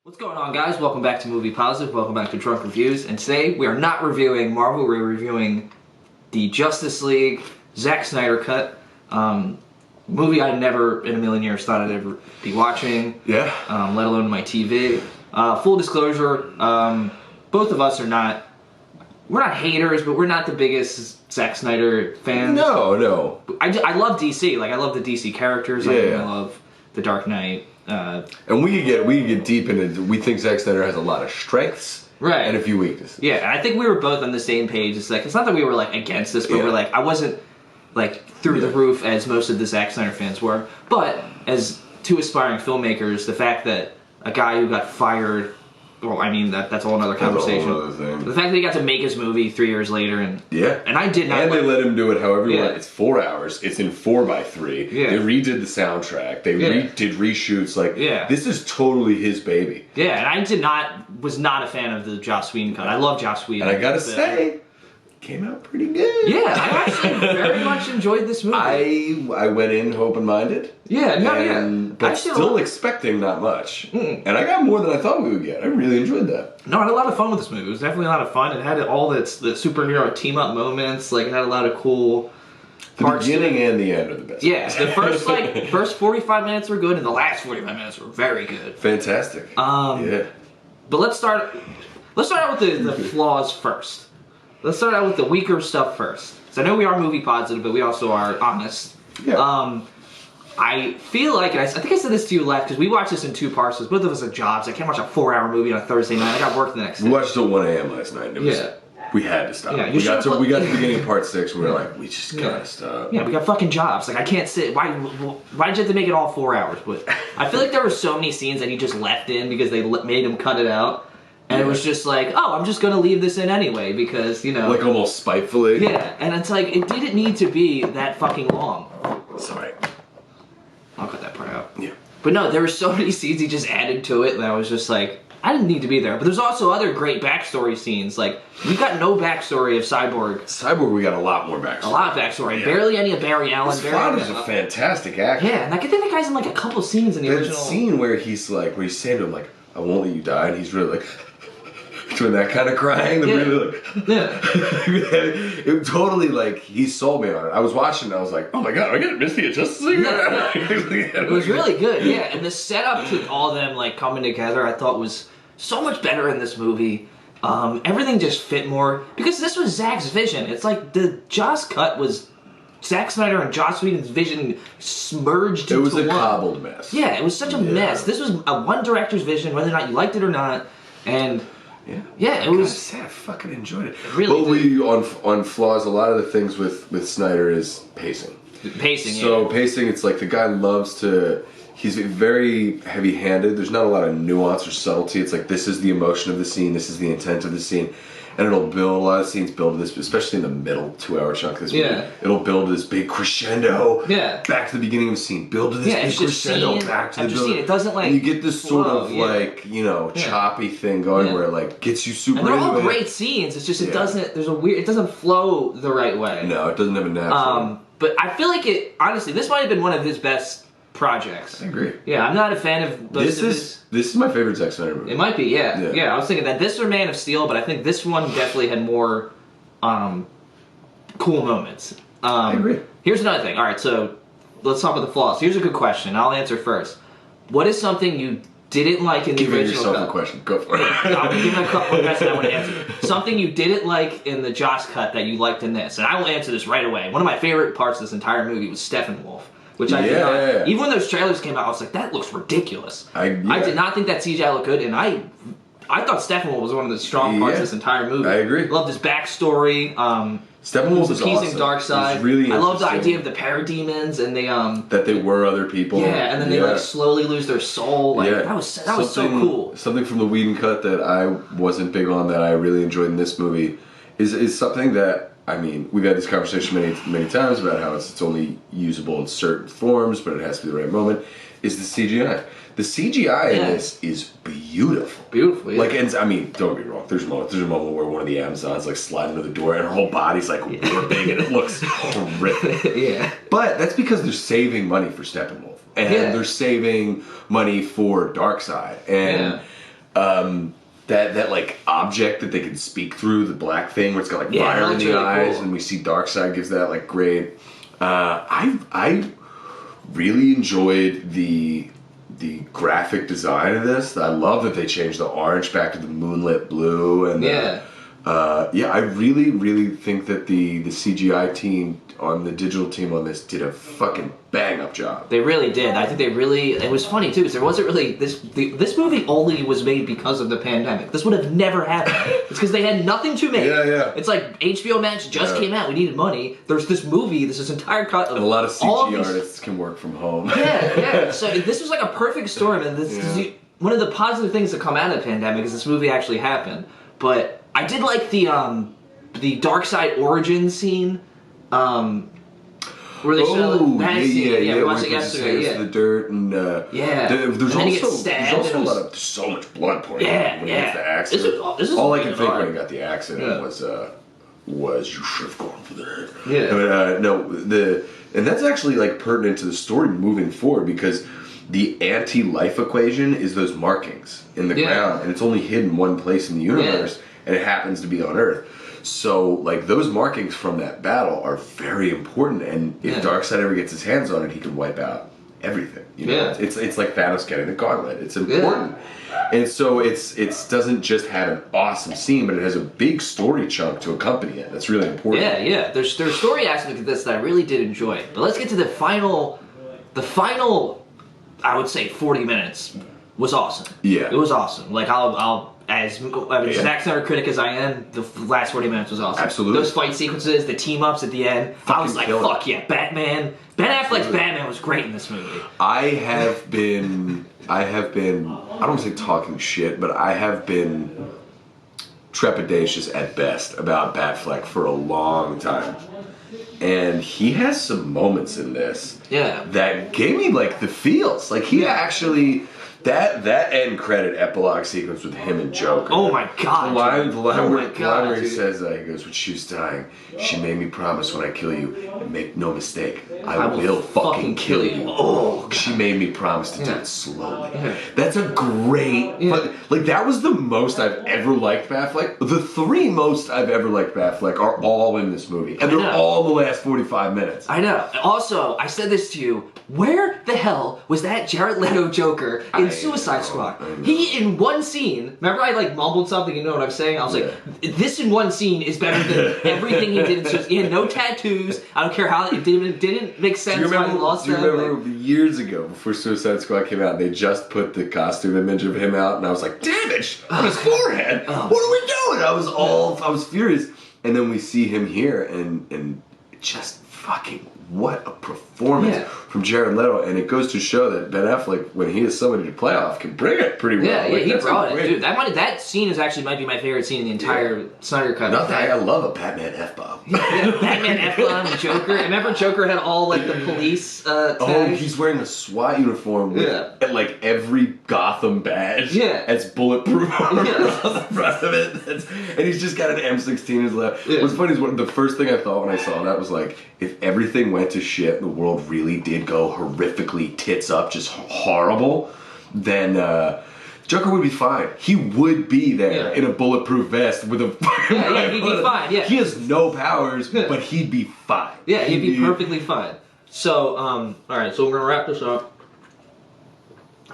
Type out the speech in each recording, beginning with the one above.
What's going on, guys? Welcome back to Movie Positive. Welcome back to Drunk Reviews. And today we are not reviewing Marvel. We're reviewing the Justice League Zack Snyder cut. Movie I never in a million years thought I'd ever be watching. Yeah. Let alone my TV. Full disclosure, both of us are not. We're not haters, but we're not the biggest Zack Snyder fans. No. I love DC. Like, I love the DC characters. Yeah. I love The Dark Knight. And we could get deep into. We think Zack Snyder has a lot of strengths, right, and a few weaknesses. Yeah, and I think we were both on the same page. It's like, it's not that we were like against this, but we're like, I wasn't like through the roof as most of the Zack Snyder fans were. But as two aspiring filmmakers, the fact that a guy who got fired, well, I mean that's a whole other conversation. That's a whole other thing. The fact that he got to make his movie 3 years later, and I did not. And they let him do it however you Yeah. want. It's 4 hours. It's in 4x3. Yeah. They redid the soundtrack. They did reshoots. Like, this is totally his baby. Yeah, and I was not a fan of the Joss Whedon cut. I love Joss Whedon. And I gotta say, came out pretty good. Yeah, I actually very much enjoyed this movie. I went in open-minded. But still expecting not much. And I got more than I thought we would get. I really enjoyed that. No, I had a lot of fun with this movie. It was definitely a lot of fun. It had all the superhero team-up moments. Like, it had a lot of cool parts. The beginning and the end are the best. Yeah, the first 45 minutes were good, and the last 45 minutes were very good. Fantastic. But let's start out with the flaws first. Let's start out with the weaker stuff first. So I know we are movie positive, but we also are honest. Yeah. I feel like, and I think I said this to you last, because we watched this in 2 parts. Both of us have jobs. I can't watch a 4-hour movie on a Thursday night. I got work the next day. We watched till 1 a.m. last night. We had to stop. Yeah, we got to the beginning of part 6, and we were like, we just gotta stop. Yeah, we got fucking jobs. Like, I can't sit. Why did you have to make it all 4 hours? But I feel like there were so many scenes that he just left in because they made him cut it out. And it was just like, oh, I'm just going to leave this in anyway because, you know. Like, almost spitefully. Yeah, and it's like, it didn't need to be that fucking long. Sorry. I'll cut that part out. Yeah. But no, there were so many scenes he just added to it that I was just like, I didn't need to be there. But there's also other great backstory scenes. Like, we got no backstory of Cyborg. Cyborg, we got a lot more backstory. A lot of backstory. Yeah. Barely any of Barry Allen. His father's a fantastic actor. Yeah, and I think that guy's in like a couple scenes in the original. That scene where he's saying to him, like, I won't let you die, and he's really like... doing that kind of crying, really like, it totally, like, he sold me on it. I was watching and I was like, oh my god, I get Miss the Justice League? It was really good, yeah. And the setup to all of them, like, coming together, I thought was so much better in this movie. Everything just fit more, because this was Zack's vision. It's like the Joss cut was Zack Snyder and Joss Whedon's vision merged into one. It was a cobbled mess. Yeah, it was such a mess. This was a one director's vision, whether or not you liked it or not, and... Yeah, it was. I fucking enjoyed it. Really, on flaws, a lot of the things with Snyder is pacing. Pacing, it's like the guy loves to. He's very heavy-handed. There's not a lot of nuance or subtlety. It's like, this is the emotion of the scene. This is the intent of the scene. And it'll build, a lot of scenes build to this, especially in the middle 2-hour chunk of this movie. It'll build to this big crescendo. Back to the beginning of the scene. Build to this big crescendo. Back to the building. It doesn't like. And you get this sort of like, choppy thing going where it like gets you super into it. And they're all great scenes. It's just it doesn't. There's a weird. It doesn't flow the right way. No, it doesn't have a natural. But I feel like it. Honestly, this might have been one of his best projects. I agree. Yeah, I'm not a fan of this is my favorite Zack Snyder movie. It might be, yeah. I was thinking that this or Man of Steel, but I think this one definitely had more cool moments. I agree. Here's another thing. All right, so let's talk about the flaws. Here's a good question. I'll answer first. What is something you didn't like in the original yourself cut? a question. Go for it. I'll give you a couple of questions I want to answer. Something you didn't like in the Joss cut that you liked in this, and I will answer this right away. One of my favorite parts of this entire movie was Steppenwolf. Which I did not, even when those trailers came out, I was like, that looks ridiculous. I did not think that CGI looked good, and I thought Steppenwolf was one of the strong parts of this entire movie. I agree. Loved his backstory. Steppenwolf is awesome. Darkseid. Really I love the idea of the parademons and they that they were other people. Yeah, and then they like slowly lose their soul. Like that was so cool. Something from the Whedon cut that I wasn't big on that I really enjoyed in this movie is something that. I mean, we've had this conversation many times about how it's only usable in certain forms, but it has to be the right moment, is the CGI. The CGI in this is beautiful. Beautiful, yeah. Like, and I mean, don't get me wrong, there's a moment where one of the Amazons like sliding under the door and her whole body's like warping and it looks horrific. But that's because they're saving money for Steppenwolf. And they're saving money for Darkseid. And That like object that they can speak through, the black thing where it's got like fire in the really eyes, cool. And we see Darkseid gives that like great. I really enjoyed the graphic design of this. I love that they changed the orange back to the moonlit blue, and I really think that the CGI team on the digital team on this did a fucking bang up job. They really did. I think they really. It was funny too because there wasn't really this movie only was made because of the pandemic. This would have never happened. It's because they had nothing to make. Yeah. It's like HBO Max just came out. We needed money. There's this movie. This entire cut of and a lot of CG artists can work from home. Yeah. So this was like a perfect storm, and one of the positive things that come out of the pandemic is this movie actually happened. But I did like the Darkseid origin scene. Where they show we watched it yesterday. The dirt and there's also so much blood pouring out when he gets the accident. All I can think when he got the accident was you should have gone for that. And that's actually like pertinent to the story moving forward because the anti-life equation is those markings in the ground, and it's only hidden one place in the universe, and it happens to be on Earth. So, like, those markings from that battle are very important, and if Darkseid ever gets his hands on it, he can wipe out everything. You know, it's like Thanos getting the gauntlet. It's important, and so it doesn't just have an awesome scene, but it has a big story chunk to accompany it. That's really important. Yeah. There's story aspect of this that I really did enjoy. But let's get to the final. I would say 40 minutes was awesome. Yeah, it was awesome. Like as Zack Snyder critic as I am, the last 40 minutes was awesome. Absolutely. Those fight sequences, the team-ups at the end, I was like, fuck yeah, Batman. Ben Affleck's Batman was great in this movie. I have been, I don't want to say talking shit, but I have been trepidatious at best about Batfleck for a long time. And he has some moments in this that gave me like the feels. Like he actually... That end credit epilogue sequence with him and Joker. Oh my god! The line where he says that, he goes, when she was dying, she made me promise when I kill you, and make no mistake, I will fucking kill you. Oh, God. She made me promise to do it slowly. Yeah. That's a great, like that was the most I've ever liked Batfleck. The three most I've ever liked Batfleck are all in this movie, and they're all the last 45 minutes. I know. Also, I said this to you. Where the hell was that Jared Leto Joker in Suicide Squad? He in one scene, remember I like mumbled something, you know what I'm saying? I was like, this in one scene is better than everything he did in Suicide Squad. He had no tattoos. I don't care how it didn't make sense why he lost them. Do you remember years ago before Suicide Squad came out, they just put the costume image of him out, and I was like, damage on his forehead. What are we doing? I was furious. And then we see him here, and just fucking what a performance from Jared Leto, and it goes to show that Ben Affleck, when he is somebody to play off, can bring it pretty well. Yeah, he brought it. Dude, that scene is actually might be my favorite scene in the entire Snyder Cut. I love a Batman F-bomb. Batman F-bomb and Joker. Remember Joker had all like the police tags? Oh, he's wearing a SWAT uniform with like every Gotham badge. Yeah. It's bulletproof on the front of it. And he's just got an M16 in his left. Yeah. What's funny is the first thing I thought when I saw that was like, if everything went to shit and the world really did go horrifically tits up, just horrible, then Joker would be fine. He would be there in a bulletproof vest with a fucking he'd be fine. Yeah, he has no powers, but he'd be fine. Yeah, he'd be perfectly fine. So, all right, so we're gonna wrap this up.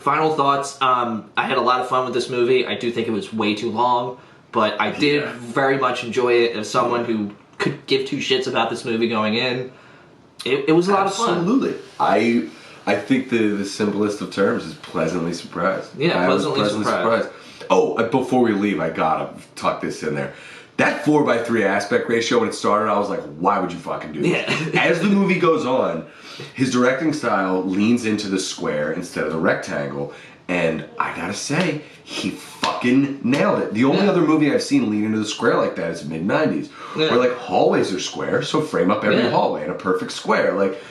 Final thoughts. I had a lot of fun with this movie. I do think it was way too long, but I did very much enjoy it as someone who could give two shits about this movie going in. It was a lot of fun. Absolutely. I think the simplest of terms is pleasantly surprised. Yeah, pleasantly surprised. Oh, before we leave, I gotta tuck this in there. That 4:3 aspect ratio, when it started, I was like, why would you fucking do this? Yeah. As the movie goes on, his directing style leans into the square instead of the rectangle, and I gotta say, he fucking nailed it. The only other movie I've seen lean into the square like that is mid-90s, where like hallways are square, so frame up every hallway in a perfect square. Like,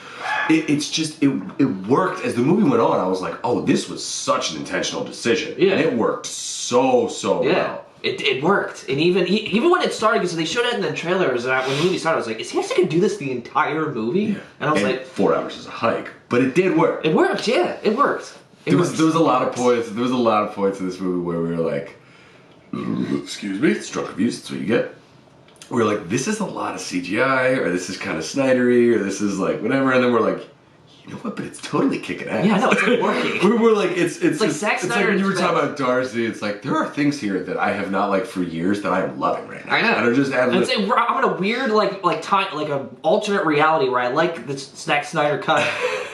it worked. As the movie went on, I was like, oh, this was such an intentional decision. Yeah. And it worked so well. It worked. And even when it started, because they showed it in the trailers, when the movie started, I was like, is he actually going to do this the entire movie? Yeah. And I was like... 4 hours is a hike. But it did work. It worked, yeah. It worked. There was a lot of points. There was a lot of points in this movie where we were like, excuse me, it's drunk abuse. That's what you get. We were like, this is a lot of CGI, or this is kind of Snydery, or this is like whatever. And then we're like, you know what? But it's totally kicking ass. Yeah, no, it's like working. We were like, it's like Zack Snyder. It's like when you were talking about Darcy. It's like there are things here that I have not liked for years that I am loving right now. I know. And I'm just having. I'm in a weird like an alternate reality where I like the Zack Snyder cut.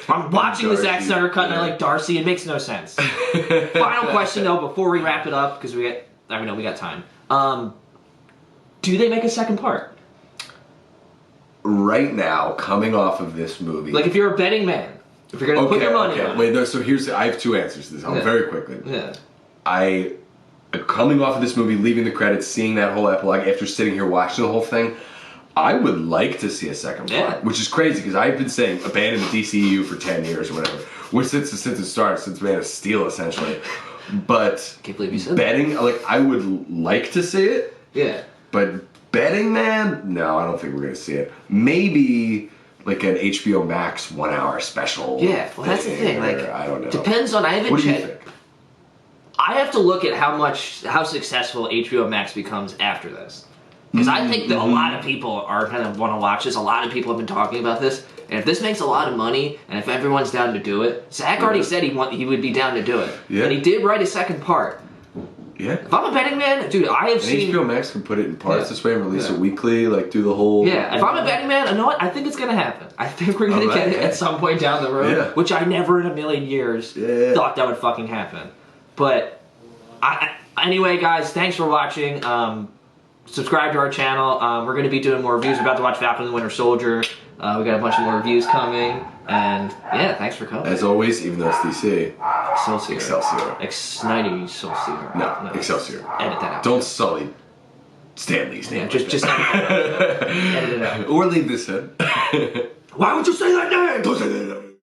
I'm watching the Zack Snyder cut and I like Darcy. It makes no sense. Final question though, before we wrap it up, because we got time. Do they make a second part? Right now, coming off of this movie, like if you're a betting man, if you're gonna put your money on it. Wait, no. So I have two answers to this. Very quickly. Yeah. Coming off of this movie, leaving the credits, seeing that whole epilogue, after sitting here watching the whole thing, I would like to see a second part, which is crazy because I've been saying abandon the DCEU for 10 years or whatever, since it started, since Man of Steel essentially. But can't believe you said betting, like I would like to see it. Yeah. But betting, man, no, I don't think we're gonna see it. Maybe like an HBO Max 1 hour special. Yeah, well that's the thing. Like I don't know. Depends on. I haven't What do you checked. think? I have to look at how successful HBO Max becomes after this. Because I think that a lot of people are kind of want to watch this. A lot of people have been talking about this. And if this makes a lot of money, and if everyone's down to do it, Zack already said he would be down to do it. Yeah. And he did write a second part. Yeah. If I'm a betting man, dude, I have seen... HBO Max can put it in parts this way and release it weekly, like do the whole... Yeah, if I'm a betting man, you know what? I think it's going to happen. I think we're going to get it at some point down the road, which I never in a million years thought that would fucking happen. But, anyway, guys, thanks for watching. Subscribe to our channel. We're going to be doing more reviews. We're about to watch Falcon and the Winter Soldier. We got a bunch of more reviews coming. And, yeah, thanks for coming. As always, even though it's DC. Excelsior. Snyder Excelsior. No, Excelsior. Edit that out. Don't sully Stan Lee's name. Yeah, just edit it out. Or leave this in. Why would you say that name? Don't say that name.